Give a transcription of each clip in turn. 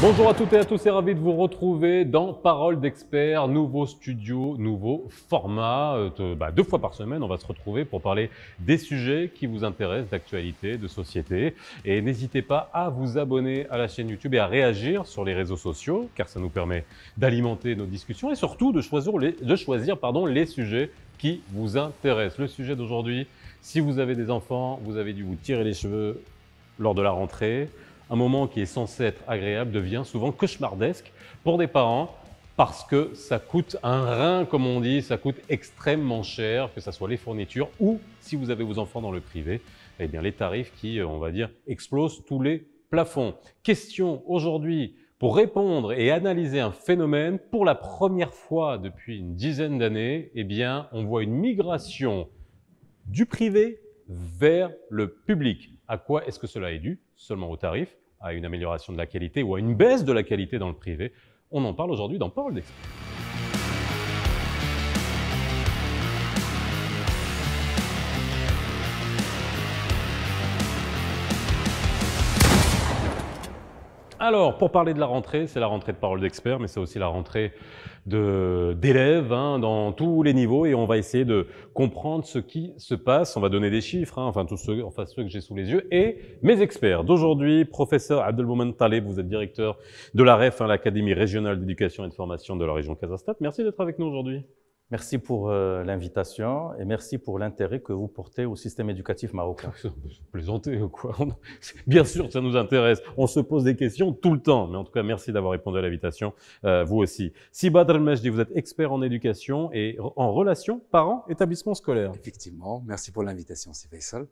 Bonjour à toutes et à tous et ravi de vous retrouver dans Parole d'experts, nouveau studio, nouveau format. Deux fois par semaine, on va se retrouver pour parler des sujets qui vous intéressent, d'actualité, de société. Et n'hésitez pas à vous abonner à la chaîne YouTube et à réagir sur les réseaux sociaux, car ça nous permet d'alimenter nos discussions et surtout de choisir les sujets qui vous intéressent. Le sujet d'aujourd'hui, si vous avez des enfants, vous avez dû vous tirer les cheveux lors de la rentrée. Un moment qui est censé être agréable devient souvent cauchemardesque pour des parents parce que ça coûte un rein, comme on dit, ça coûte extrêmement cher, que ce soit les fournitures ou, si vous avez vos enfants dans le privé, eh bien les tarifs qui, on va dire, explosent tous les plafonds. Question aujourd'hui pour répondre et analyser un phénomène. Pour la première fois depuis une dizaine d'années, eh bien, on voit une migration du privé vers le public. À quoi est-ce que cela est dû? Seulement au tarif, à une amélioration de la qualité ou à une baisse de la qualité dans le privé? On en parle aujourd'hui dans Parole d'experts. Alors, pour parler de la rentrée, c'est la rentrée de Parole d'experts, mais c'est aussi la rentrée d'élèves dans tous les niveaux et on va essayer de comprendre ce qui se passe. On va donner des chiffres, enfin ceux que j'ai sous les yeux, et mes experts d'aujourd'hui, professeur Abdelmoumen Taleb, vous êtes directeur de l'AREF, l'Académie régionale d'éducation et de formation de la région Casa-Stade. Merci d'être avec nous aujourd'hui. Merci pour l'invitation et merci pour l'intérêt que vous portez au système éducatif marocain. Plaisanter ou quoi? Bien sûr que ça nous intéresse. On se pose des questions tout le temps. Mais en tout cas, merci d'avoir répondu à l'invitation, vous aussi. Si Badr El-Mejdi, vous êtes expert en éducation et en relations parents-établissements scolaires. Effectivement, merci pour l'invitation, c'est Faisal.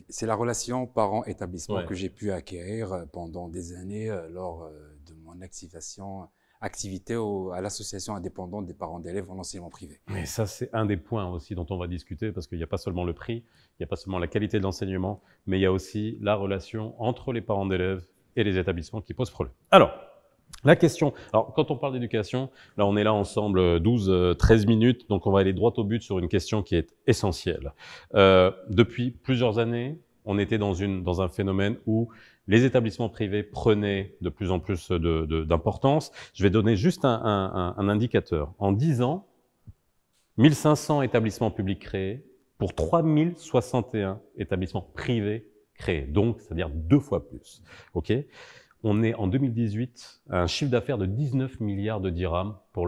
C'est la relation parents-établissement que j'ai pu acquérir pendant des années lors de mon activité à l'association indépendante des parents d'élèves en enseignement privé. Mais ça, c'est un des points aussi dont on va discuter parce qu'il n'y a pas seulement le prix, il n'y a pas seulement la qualité de l'enseignement, mais il y a aussi la relation entre les parents d'élèves et les établissements qui pose problème. Alors, la question, quand on parle d'éducation, là on est là ensemble 12-13 minutes, donc on va aller droit au but sur une question qui est essentielle. Depuis plusieurs années, on était dans un phénomène où les établissements privés prenaient de plus en plus d'importance. Je vais donner juste un indicateur. En 10 ans, 1500 établissements publics créés pour 3061 établissements privés créés. Donc, c'est-à-dire 2 fois plus. Ok ? On est en 2018 à un chiffre d'affaires de 19 milliards de dirhams pour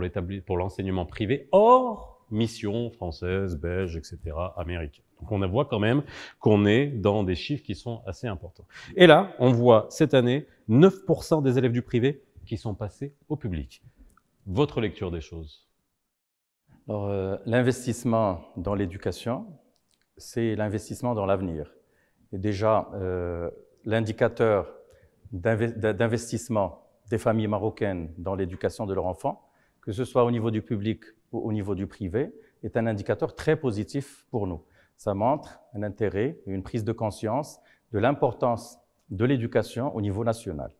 l'enseignement privé, hors mission française, belge, etc., américaine. Donc on voit quand même qu'on est dans des chiffres qui sont assez importants. Et là, on voit cette année 9% des élèves du privé qui sont passés au public. Votre lecture des choses? Alors, l'investissement dans l'éducation, c'est l'investissement dans l'avenir. Et déjà, l'indicateur d'investissement des familles marocaines dans l'éducation de leurs enfants, que ce soit au niveau du public ou au niveau du privé, est un indicateur très positif pour nous. Ça montre un intérêt et une prise de conscience de l'importance de l'éducation au niveau national.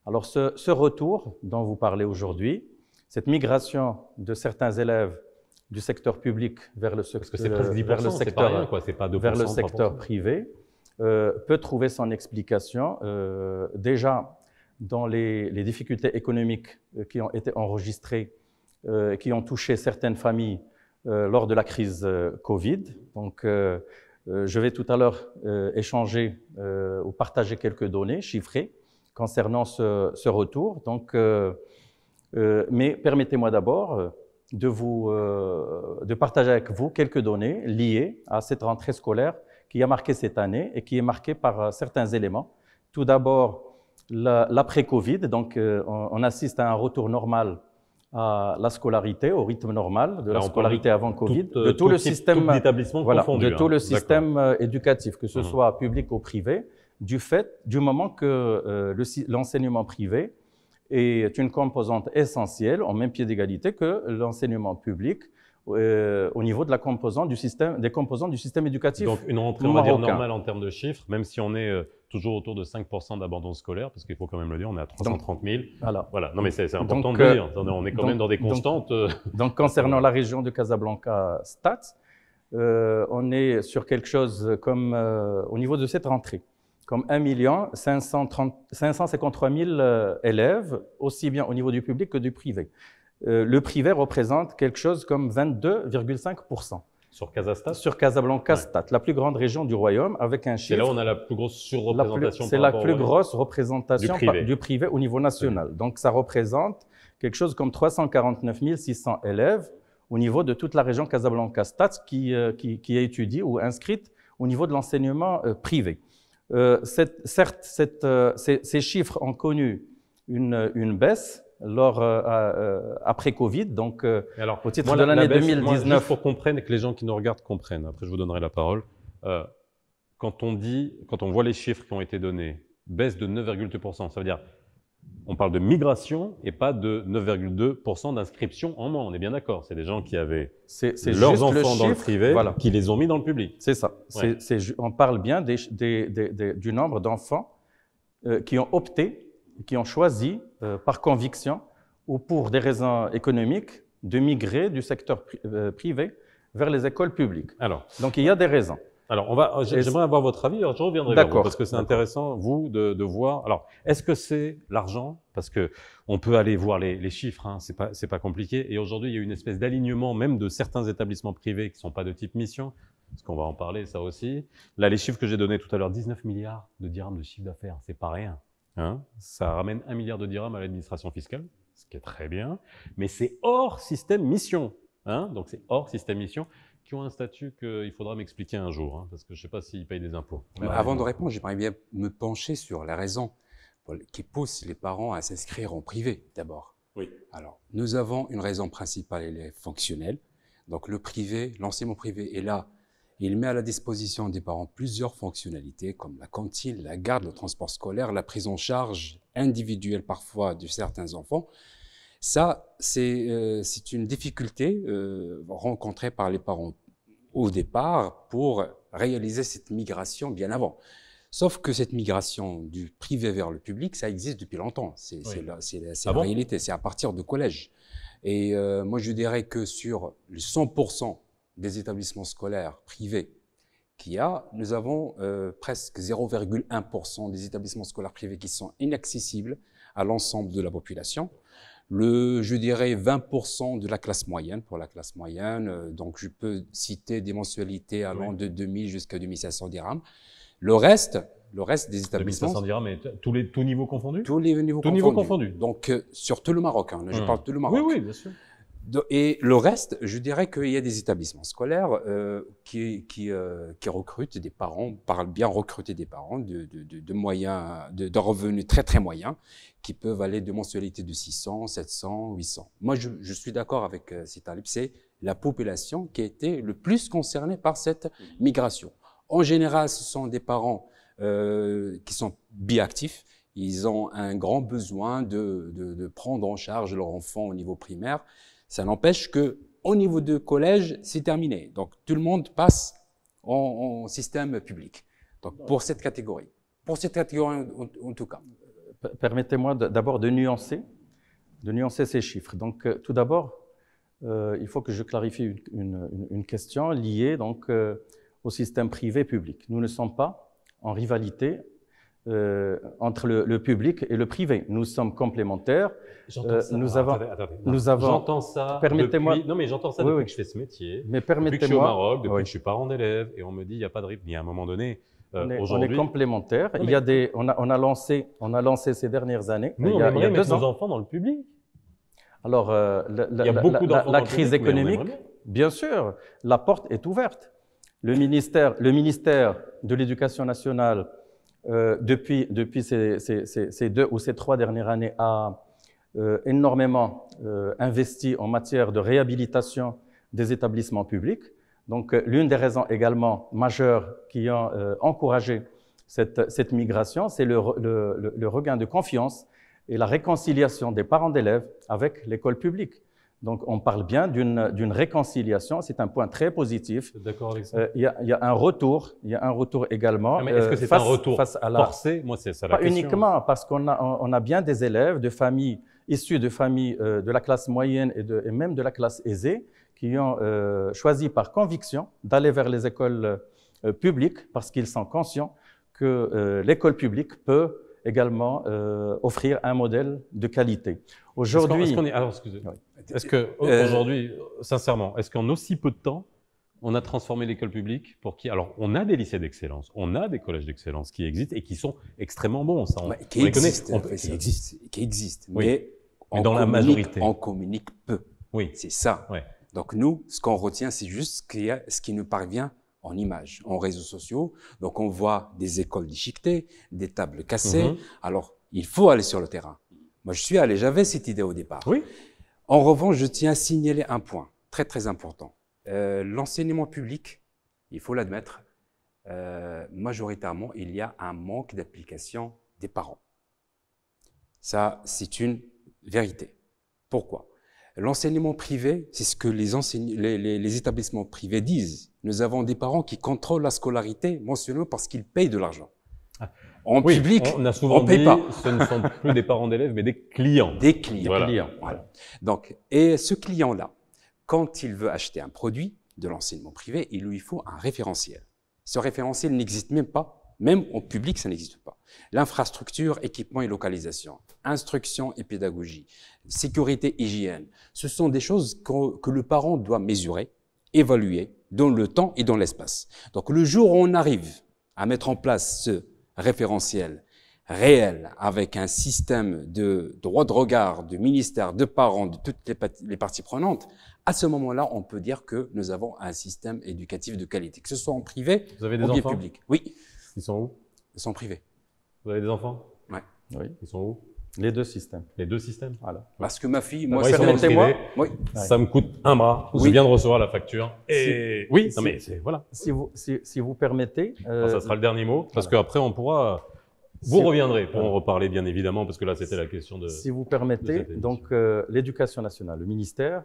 Alors ce retour dont vous parlez aujourd'hui, cette migration de certains élèves du secteur public vers le secteur privé peut trouver son explication déjà dans les difficultés économiques qui ont été enregistrées, qui ont touché certaines familles lors de la crise Covid. Donc, je vais tout à l'heure échanger ou partager quelques données chiffrées concernant ce retour. Donc, mais permettez-moi d'abord de partager avec vous quelques données liées à cette rentrée scolaire qui a marqué cette année et qui est marquée par certains éléments. Tout d'abord, l'après-Covid. Donc, on assiste à un retour normal à la scolarité, au rythme normal de la scolarité avant Covid, de tout le système éducatif, que ce soit public ou privé, du moment que l'enseignement privé est une composante essentielle, en même pied d'égalité que l'enseignement public, au niveau de la composante des composantes du système éducatif. Donc une rentrée, on va dire, normale en termes de chiffres, même si on est toujours autour de 5% d'abandon scolaire, parce qu'il faut quand même le dire, on est à 330 000. Voilà. Non mais c'est important de le dire, on est quand même dans des constantes. Donc concernant la région de Casablanca-Stade, on est sur quelque chose comme, au niveau de cette rentrée, comme 1 553 000 élèves, aussi bien au niveau du public que du privé. Le privé représente quelque chose comme 22,5%. Sur Casastat? Sur Casablanca-Stat, la plus grande région du royaume, avec un chiffre… C'est là où on a la plus grosse surreprésentation. C'est la plus grosse représentation du privé au niveau national. Oui. Donc, ça représente quelque chose comme 349 600 élèves au niveau de toute la région Casablanca-Stat qui est étudiée ou inscrite au niveau de l'enseignement privé. Certes, ces chiffres ont connu une baisse après Covid, donc alors, au titre de l'année 2019. Juste pour comprendre et que les gens qui nous regardent comprennent, après je vous donnerai la parole, quand on voit les chiffres qui ont été donnés, baisse de 9,2%, ça veut dire on parle de migration et pas de 9,2% d'inscription en moins, on est bien d'accord. C'est des gens qui avaient leurs enfants dans le privé, voilà, qui les ont mis dans le public. C'est ça. Ouais. On parle bien du nombre d'enfants qui ont opté, qui ont choisi par conviction ou pour des raisons économiques de migrer du secteur privé vers les écoles publiques. Alors, donc il y a des raisons. Alors, j'aimerais avoir votre avis, alors je reviendrai vers vous, parce que c'est intéressant, vous, de voir. Alors, est-ce que c'est l'argent? Parce qu'on peut aller voir les chiffres, hein, c'est pas compliqué. Et aujourd'hui, il y a une espèce d'alignement même de certains établissements privés qui ne sont pas de type mission, parce qu'on va en parler, ça aussi. Là, les chiffres que j'ai donnés tout à l'heure, 19 milliards de dirhams de chiffre d'affaires, c'est pas rien. Hein, ça ramène 1 milliard de dirhams à l'administration fiscale, ce qui est très bien. Mais c'est hors système mission. Hein, donc, c'est hors système mission, qui ont un statut qu'il faudra m'expliquer un jour, hein, parce que je ne sais pas s'ils payent des impôts. Avant de répondre, j'aimerais bien me pencher sur la raison qui pousse les parents à s'inscrire en privé, d'abord. Oui. Alors, nous avons une raison principale, elle est fonctionnelle. Donc, le privé, l'enseignement privé est là. Il met à la disposition des parents plusieurs fonctionnalités, comme la cantine, la garde, le transport scolaire, la prise en charge individuelle parfois de certains enfants. Ça, c'est une difficulté rencontrée par les parents au départ pour réaliser cette migration bien avant. Sauf que cette migration du privé vers le public, ça existe depuis longtemps. C'est la réalité, c'est à partir de collège. Et moi, je dirais que sur les 100% des établissements scolaires privés qu'il y a, nous avons presque 0,1% des établissements scolaires privés qui sont inaccessibles à l'ensemble de la population. Je dirais 20% de la classe moyenne, pour la classe moyenne. Donc, je peux citer des mensualités allant de 2000 jusqu'à 2500 dirhams. Le reste des établissements… 2500 dirhams, mais tous niveaux confondus? Tous les niveaux confondus. Donc, sur tout le Maroc, hein, je parle de tout le Maroc. Oui, bien sûr. Et le reste, je dirais qu'il y a des établissements scolaires qui recrutent des parents, on parle bien recruter des parents de moyens, de revenus très très moyens, qui peuvent aller de mensualités de 600, 700, 800. Moi, je suis d'accord avec Sitalib, c'est la population qui a été le plus concernée par cette migration. En général, ce sont des parents qui sont biactifs. Ils ont un grand besoin de prendre en charge leur enfant au niveau primaire. Ça n'empêche que, au niveau de collège, c'est terminé. Donc, tout le monde passe en système public. Donc, pour cette catégorie. Pour cette catégorie, en tout cas. Permettez-moi d'abord de nuancer ces chiffres. Donc, tout d'abord, il faut que je clarifie une question liée donc, au système privé-public. Nous ne sommes pas en rivalité entre le public et le privé. Nous sommes complémentaires. J'entends ça. Permettez-moi. Non, mais j'entends ça depuis que je fais ce métier. Mais permettez-moi. Depuis que je suis au Maroc, depuis que je suis parent d'élèves, et on me dit il n'y a pas de rythme. Il y a un moment donné. On est complémentaires. Il y a on a lancé ces dernières années. Nous, on aimerait mettre nos enfants dans le public. Alors, la crise économique, bien sûr, la porte est ouverte. Le ministère de l'Éducation nationale, depuis ces 2 ou ces 3 dernières années, a énormément investi en matière de réhabilitation des établissements publics. Donc, l'une des raisons également majeures qui ont encouragé cette migration, c'est le regain de confiance et la réconciliation des parents d'élèves avec l'école publique. Donc, on parle bien d'une réconciliation, c'est un point très positif. D'accord avec ça. Il y a un retour également. Mais est-ce que c'est un retour forcé? Moi, c'est ça la question. Pas uniquement, parce qu'on a bien des élèves de familles issus de familles de la classe moyenne et même de la classe aisée qui ont choisi par conviction d'aller vers les écoles publiques parce qu'ils sont conscients que l'école publique peut également offrir un modèle de qualité. Aujourd'hui, alors, excusez. Est-ce qu'aujourd'hui, sincèrement, est-ce qu'en aussi peu de temps, on a transformé l'école publique pour qui? Alors, on a des lycées d'excellence, on a des collèges d'excellence qui existent et qui sont extrêmement bons. Ça, qui existent, oui. Mais dans la majorité. On communique peu. Oui. C'est ça. Ouais. Donc nous, ce qu'on retient, c'est juste ce qui nous parvient en images, en réseaux sociaux. Donc on voit des écoles déchiquetées, des tables cassées. Alors, il faut aller sur le terrain. Moi, je suis allé, j'avais cette idée au départ. Oui. En revanche, je tiens à signaler un point très très important. L'enseignement public, il faut l'admettre, majoritairement, il y a un manque d'application des parents. Ça, c'est une vérité. Pourquoi? L'enseignement privé, c'est ce que les établissements privés disent. Nous avons des parents qui contrôlent la scolarité mensuellement parce qu'ils payent de l'argent. En public, on a souvent paye dit, pas. Ce ne sont plus des parents d'élèves, mais des clients. Des clients. Voilà. Voilà. Donc, et ce client-là, quand il veut acheter un produit de l'enseignement privé, il lui faut un référentiel. Ce référentiel n'existe même pas, même en public, ça n'existe pas. L'infrastructure, équipement et localisation, instruction et pédagogie, sécurité, hygiène, ce sont des choses que le parent doit mesurer, évaluer dans le temps et dans l'espace. Donc, le jour où on arrive à mettre en place ce référentiel réel avec un système de droit de regard, de ministère, de parents, de toutes les parties prenantes, à ce moment-là, on peut dire que nous avons un système éducatif de qualité, que ce soit en privé Vous avez des ou en enfants? public. Oui. Ils sont où? Ils sont privés. Vous avez des enfants? Ouais. oui, Ils sont où? les deux systèmes. Les deux systèmes? Voilà. Parce que ma fille, moi, Moi, ils sont dans le permettez-moi. privé. Oui. Ça me coûte un bras. Je Oui. viens de recevoir la facture. Et oui, non mais voilà. Si vous permettez, Alors, ça sera le dernier mot, parce qu'après on pourra. Vous reviendrez pour en reparler, bien évidemment, parce que là c'était la question de. si vous permettez, donc l'Éducation nationale, le ministère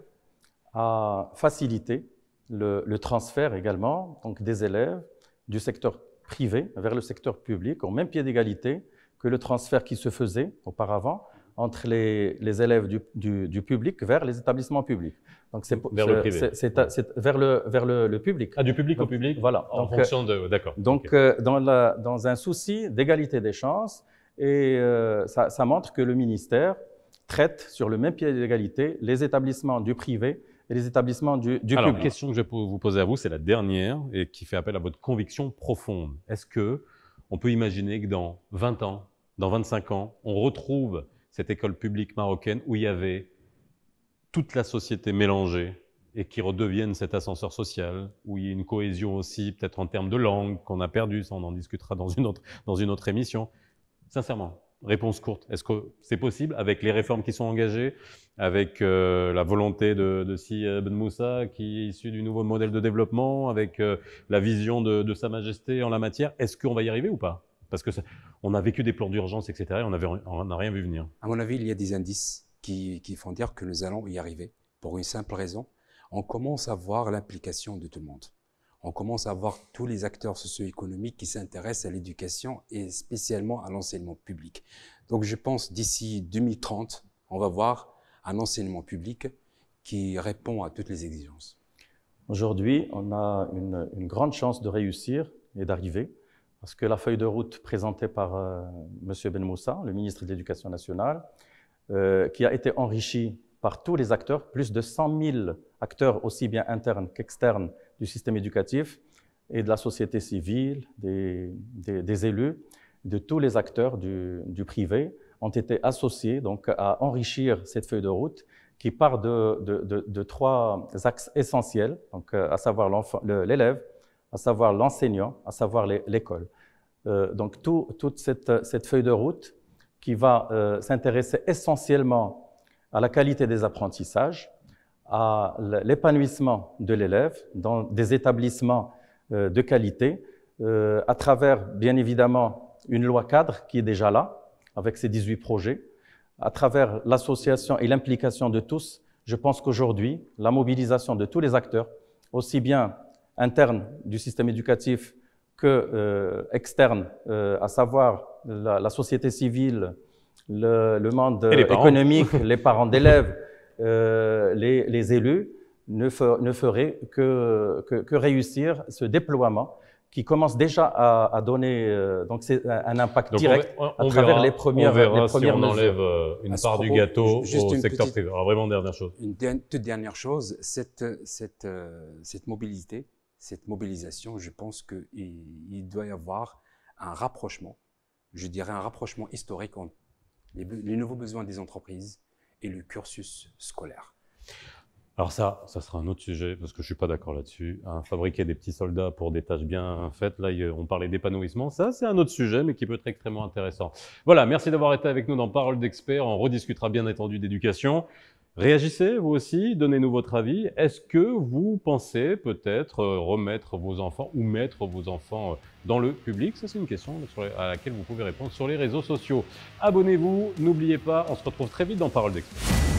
a facilité le transfert également donc des élèves du secteur privé vers le secteur public au même pied d'égalité que le transfert qui se faisait auparavant entre les élèves du public vers les établissements publics. Donc vers le privé. C'est vers le public. Ah, du public donc, au public. Voilà. En fonction de. D'accord. Donc, okay. Dans un souci d'égalité des chances, et ça montre que le ministère traite sur le même pied d'égalité les établissements du privé et les établissements du public. Alors, la question que je vais vous poser à vous, c'est la dernière et qui fait appel à votre conviction profonde. Est-ce que on peut imaginer que dans 20 ans, dans 25 ans, on retrouve cette école publique marocaine où il y avait toute la société mélangée et qui redevienne cet ascenseur social, où il y a une cohésion aussi, peut-être en termes de langue, qu'on a perdu, ça on en discutera dans une autre émission. Sincèrement, réponse courte, est-ce que c'est possible avec les réformes qui sont engagées, avec la volonté de Si Ben Moussa qui est issu du nouveau modèle de développement, avec la vision de Sa Majesté en la matière, est-ce qu'on va y arriver ou pas? Parce que on a vécu des plans d'urgence, etc. et on n'a rien vu venir. À mon avis, il y a des indices qui font dire que nous allons y arriver pour une simple raison. On commence à voir l'implication de tout le monde. On commence à voir tous les acteurs socio-économiques qui s'intéressent à l'éducation et spécialement à l'enseignement public. Donc je pense d'ici 2030, on va voir un enseignement public qui répond à toutes les exigences. Aujourd'hui, on a une grande chance de réussir et d'arriver, parce que la feuille de route présentée par M. Ben Moussa, le ministre de l'Éducation nationale, qui a été enrichie par tous les acteurs, plus de 100 000 acteurs aussi bien internes qu'externes du système éducatif et de la société civile, des élus, de tous les acteurs du privé ont été associés donc, à enrichir cette feuille de route qui part de trois axes essentiels, donc, à savoir l'élève, à savoir l'enseignant, à savoir l'école. Donc toute cette feuille de route qui va s'intéresser essentiellement à la qualité des apprentissages, à l'épanouissement de l'élève dans des établissements de qualité, à travers, bien évidemment, une loi cadre qui est déjà là, avec ses 18 projets, à travers l'association et l'implication de tous. Je pense qu'aujourd'hui, la mobilisation de tous les acteurs, aussi bien internes du système éducatif que externes, à savoir la société civile, le monde économique, les parents d'élèves, les élus, ne feraient que réussir ce déploiement qui commence déjà à donner donc c'est un impact Donc direct on à travers verra, les premières on verra les premières si on mesures. enlève une À ce part du propos, gâteau juste au une secteur petite- privé. Alors vraiment, dernière chose. Une toute dernière chose, cette mobilité, cette mobilisation, je pense qu'il doit y avoir un rapprochement, je dirais un rapprochement historique entre les nouveaux besoins des entreprises et le cursus scolaire. Alors ça sera un autre sujet, parce que je suis pas d'accord là-dessus. Hein, fabriquer des petits soldats pour des tâches bien faites, là, on parlait d'épanouissement. Ça, c'est un autre sujet, mais qui peut être extrêmement intéressant. Voilà, merci d'avoir été avec nous dans Parole d'experts. On rediscutera bien entendu d'éducation. Réagissez, vous aussi, donnez-nous votre avis. Est-ce que vous pensez peut-être remettre vos enfants ou mettre vos enfants dans le public? Ça, c'est une question à laquelle vous pouvez répondre sur les réseaux sociaux. Abonnez-vous, n'oubliez pas, on se retrouve très vite dans Parole d'experts.